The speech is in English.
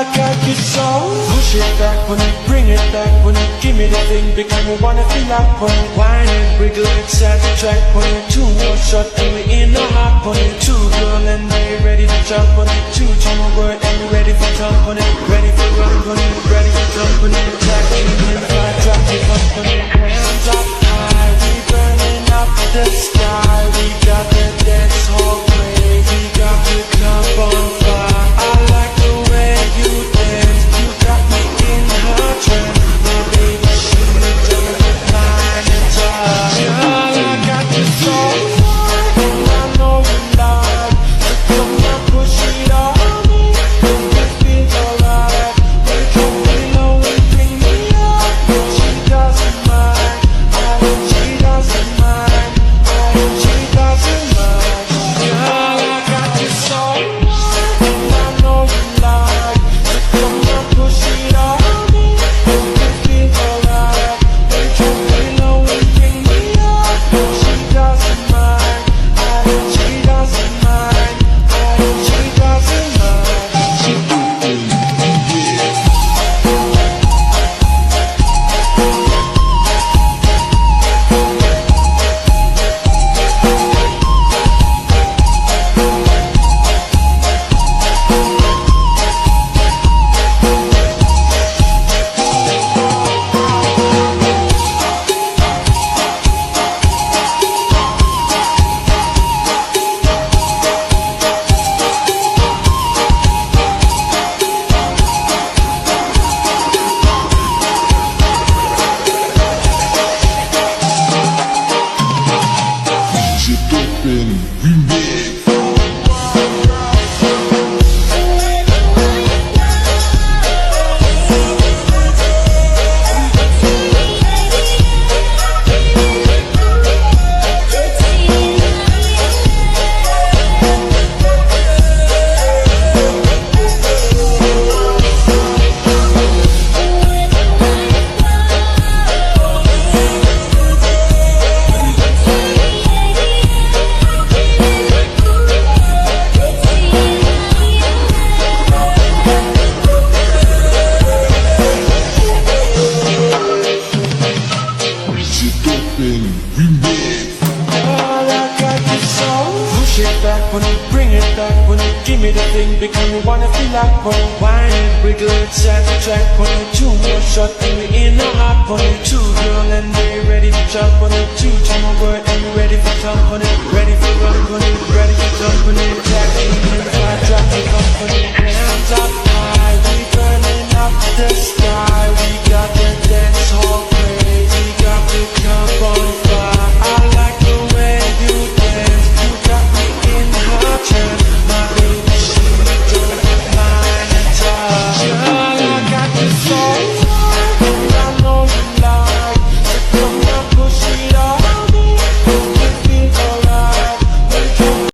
I got you so. Push it back when you bring it back when you give me the thing because you wanna feel like when you whine and wriggle inside the track when you two more shot and we in the hot when you two girl and they ready to jump on it two more word and we ready for jump on it ready for run on it ready for jump on it track in and fly drop it up on it hands up high we burning up the sky we got the dance hall play we got the club on fire I like the way you dance you got me in her trance my baby she does it fine and tough girl I got you so and I know you love so come and push it on me don't it feel alright when you come below and bring me up she doesn't mind she doesn't mind she doesn't mind girl I got you so and I know you like so come and push it on me don't it feel alright when you come below and bring me up she doesn't mind she doesn't mind she doesn't mind she when you bring it back, when you give me the thing because you wanna feel like when you whine and wriggle inside the track when you two more shot and we in the hot when you two girl and they ready to jump on it two more word and you ready for jump on it ready for run on it ready